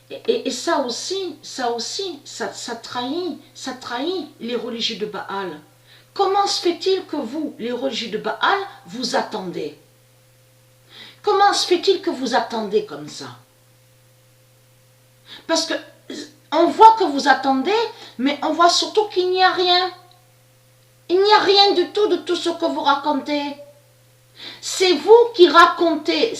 Et ça aussi, ça trahit les religieux de Baal. Comment se fait-il que vous, les religieux de Baal, vous attendez? Comment se fait-il que vous attendez comme ça? Parce que on voit que vous attendez, mais on voit surtout qu'il n'y a rien. Il n'y a rien du tout de tout ce que vous racontez. C'est vous qui racontez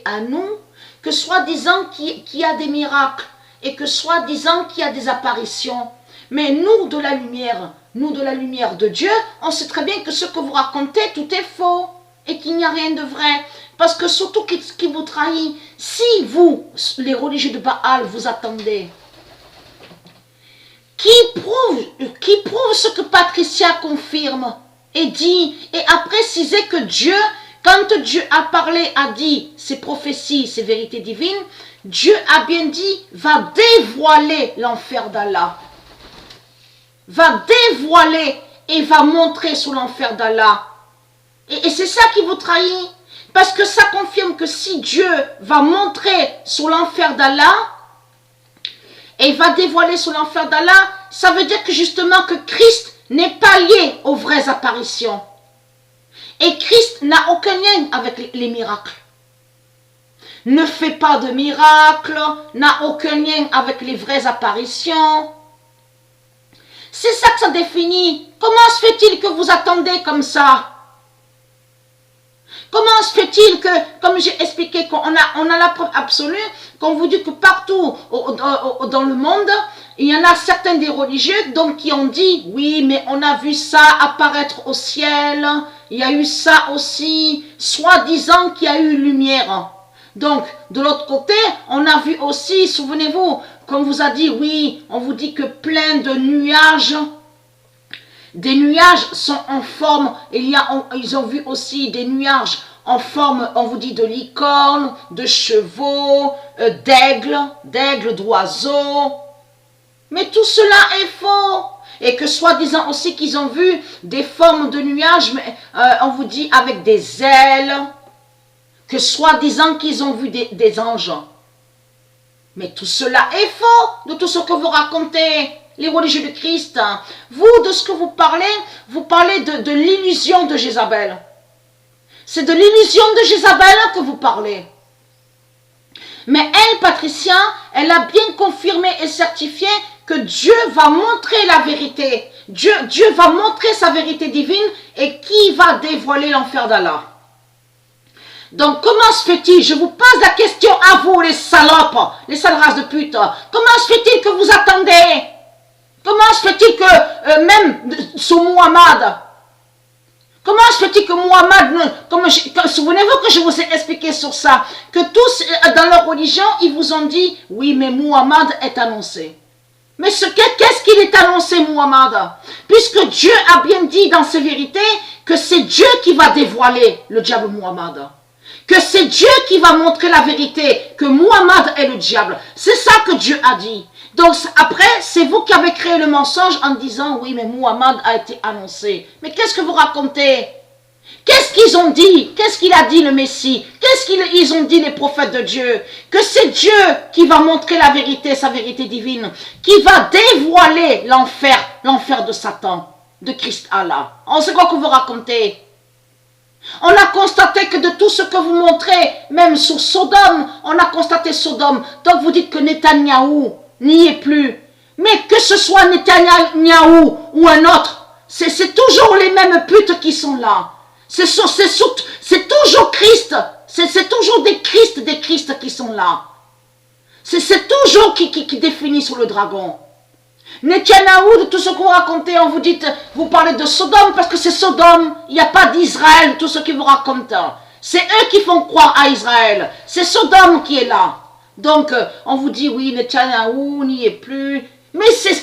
à nous que soi-disant qu'il y a des miracles et que soi-disant qu'il y a des apparitions. Mais nous de la lumière de Dieu, on sait très bien que ce que vous racontez, tout est faux et qu'il n'y a rien de vrai. Parce que surtout qui vous trahit, si vous, les religieux de Baal, vous attendez, qui prouve ce que Patricia confirme et dit et a précisé que Dieu, quand Dieu a parlé, a dit ses prophéties, ses vérités divines, Dieu a bien dit, va dévoiler l'enfer d'Allah. Va dévoiler et va montrer sur l'enfer d'Allah. Et c'est ça qui vous trahit. Parce que ça confirme que si Dieu va montrer sur l'enfer d'Allah et va dévoiler sur l'enfer d'Allah, ça veut dire que justement que Christ n'est pas lié aux vraies apparitions. Et Christ n'a aucun lien avec les miracles. Ne fait pas de miracles, n'a aucun lien avec les vraies apparitions. C'est ça que ça définit. Comment se fait-il que vous attendez comme ça? Comment se fait-il que, comme j'ai expliqué, qu'on a la preuve absolue, qu'on vous dit que partout dans le monde, il y en a certains des religieux donc, qui ont dit, oui, mais on a vu ça apparaître au ciel, il y a eu ça aussi, soi-disant qu'il y a eu lumière. Donc, de l'autre côté, on a vu aussi, souvenez-vous, qu'on vous a dit, oui, on vous dit que plein de nuages, des nuages sont en forme, ils ont vu aussi des nuages en forme, on vous dit, de licorne, de chevaux, d'aigle, d'oiseaux. Mais tout cela est faux. Et que soi-disant aussi qu'ils ont vu des formes de nuages, on vous dit, avec des ailes, que soi-disant qu'ils ont vu des anges. Mais tout cela est faux de tout ce que vous racontez. Les religieux de Christ, vous, de ce que vous parlez de l'illusion de Jézabel. C'est de l'illusion de Jézabel que vous parlez. Mais elle, Patricia, elle a bien confirmé et certifié que Dieu va montrer la vérité. Dieu va montrer sa vérité divine et qui va dévoiler l'enfer d'Allah. Donc, comment se fait-il, je vous pose la question à vous, les salopes, les sales races de pute, comment se fait-il que vous attendez? Comment se fait-il que, même sur Muhammad, comment se fait-il que Muhammad, souvenez-vous que je vous ai expliqué sur ça, que tous, dans leur religion, ils vous ont dit, oui, mais Muhammad est annoncé. Mais qu'est-ce qu'il est annoncé, Muhammad? Puisque Dieu a bien dit dans ses vérités que c'est Dieu qui va dévoiler le diable Muhammad. Que c'est Dieu qui va montrer la vérité, que Muhammad est le diable. C'est ça que Dieu a dit. Donc après, c'est vous qui avez créé le mensonge en disant, oui, mais Muhammad a été annoncé. Mais qu'est-ce que vous racontez? Qu'est-ce qu'ils ont dit? Qu'est-ce qu'il a dit le Messie? Qu'est-ce qu'ils ont dit les prophètes de Dieu? Que c'est Dieu qui va montrer la vérité, sa vérité divine, qui va dévoiler l'enfer de Satan, de Christ Allah. On sait quoi que vous racontez? On a constaté que de tout ce que vous montrez, même sur Sodome, on a constaté Sodome. Donc vous dites que Netanyahou n'y est plus. Mais que ce soit Netanyahou ou un autre, c'est toujours les mêmes putes qui sont là. C'est toujours Christ. C'est toujours des Christ qui sont là. C'est toujours qui définit sur le dragon. Netanyahou, de tout ce que vous racontez, vous parlez de Sodome parce que c'est Sodome, il n'y a pas d'Israël, tout ce que vous racontez. C'est eux qui font croire à Israël, c'est Sodome qui est là. Donc, on vous dit, oui, Netanyahou n'y est plus, mais c'est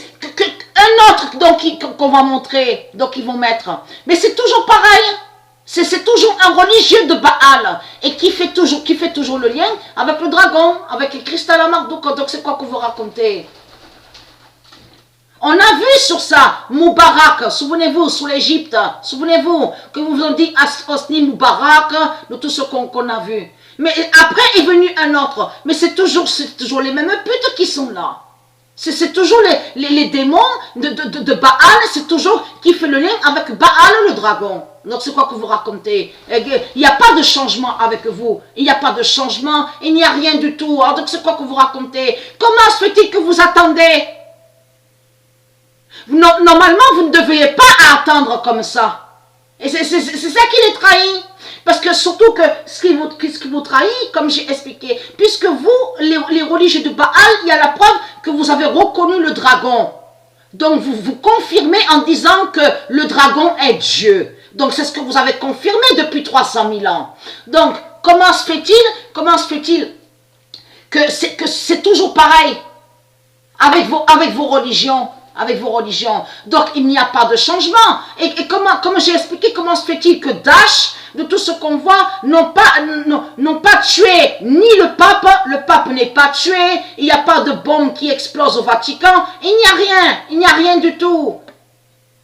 un autre qu'on va montrer, donc ils vont mettre. Mais c'est toujours pareil, c'est toujours un religieux de Baal, et qui fait toujours le lien avec le dragon, avec le cristal à Marduk, donc c'est quoi que vous racontez? On a vu sur ça, Moubarak, souvenez-vous, sous l'Égypte, souvenez-vous que vous ont dit Hosni Moubarak, de tout ce qu'on a vu. Mais après est venu un autre. Mais c'est toujours les mêmes putes qui sont là. C'est toujours les démons de Baal, c'est toujours qui fait le lien avec Baal le dragon. Donc c'est quoi que vous racontez? Il n'y a pas de changement avec vous. Il n'y a pas de changement, il n'y a rien du tout. Alors donc c'est quoi que vous racontez? Comment se fait-il que vous attendez? Normalement, vous ne devriez pas attendre comme ça. Et c'est ça qui les trahit. Parce que surtout que ce qui vous trahit, comme j'ai expliqué, puisque vous, les religieux de Baal, il y a la preuve que vous avez reconnu le dragon. Donc vous confirmez en disant que le dragon est Dieu. Donc c'est ce que vous avez confirmé depuis 300 000 ans. Donc comment se fait-il que c'est toujours pareil avec vos religions? Donc il n'y a pas de changement. Et comment j'ai expliqué, comment se fait-il que Daesh, de tout ce qu'on voit, n'ont pas tué ni le pape n'est pas tué, il n'y a pas de bombe qui explose au Vatican, il n'y a rien du tout.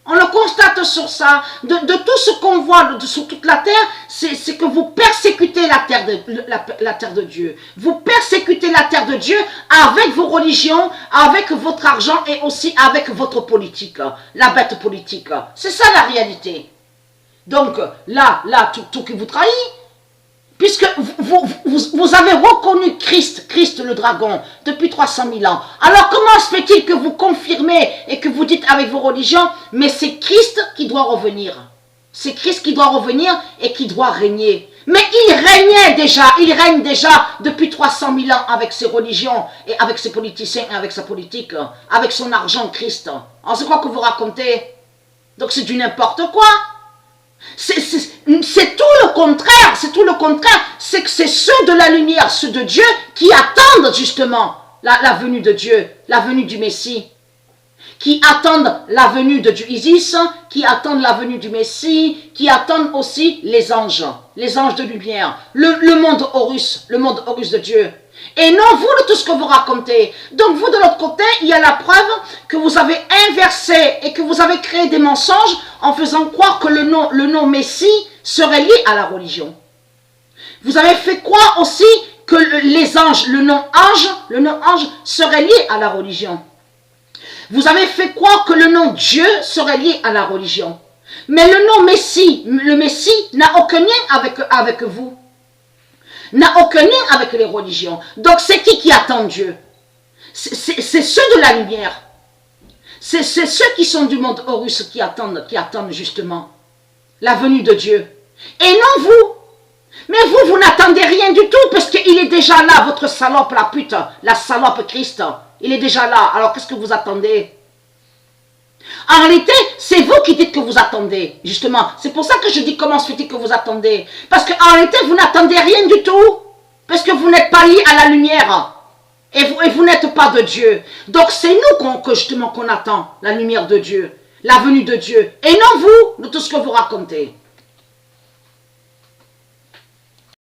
On le constate sur ça. De tout ce qu'on voit sur toute la terre, c'est que vous persécutez la terre de Dieu. Vous persécutez la terre de Dieu avec vos religions, avec votre argent et aussi avec votre politique, la bête politique. C'est ça la réalité. Donc là, tout qui vous trahit, puisque vous avez reconnu Christ le dragon, depuis 300 000 ans. Alors comment se fait-il que vous confirmez et que vous dites avec vos religions, mais c'est Christ qui doit revenir. C'est Christ qui doit revenir et qui doit régner. Mais il règne déjà depuis 300 000 ans avec ses religions et avec ses politiciens et avec sa politique, avec son argent Christ. Alors c'est quoi que vous racontez? Donc c'est du n'importe quoi. C'est tout le contraire, c'est que c'est ceux de la lumière, ceux de Dieu qui attendent justement la venue de Dieu, la venue du Messie, qui attendent la venue de Isis, qui attendent la venue du Messie, qui attendent aussi les anges de lumière, le monde Horus de Dieu. Et non vous de tout ce que vous racontez. Donc vous de l'autre côté, il y a la preuve que vous avez inversé et que vous avez créé des mensonges en faisant croire que le nom Messie serait lié à la religion. Vous avez fait croire aussi que les anges, le nom ange serait lié à la religion. Vous avez fait croire que le nom Dieu serait lié à la religion. Mais le nom Messie, le Messie n'a aucun lien avec vous. N'a aucun lien avec les religions. Donc c'est qui attend Dieu? C'est ceux de la lumière. C'est ceux qui sont du monde Horus qui attendent justement la venue de Dieu. Et non vous. Mais vous n'attendez rien du tout parce qu'il est déjà là, votre salope, la pute, la salope Christ. Il est déjà là. Alors qu'est-ce que vous attendez? En réalité, c'est vous qui dites que vous attendez, justement. C'est pour ça que je dis comment se fait-il que vous attendez. Parce qu'en réalité, vous n'attendez rien du tout. Parce que vous n'êtes pas lié à la lumière. Et vous n'êtes pas de Dieu. Donc c'est nous qu'on attend, la lumière de Dieu, la venue de Dieu. Et non vous, de tout ce que vous racontez.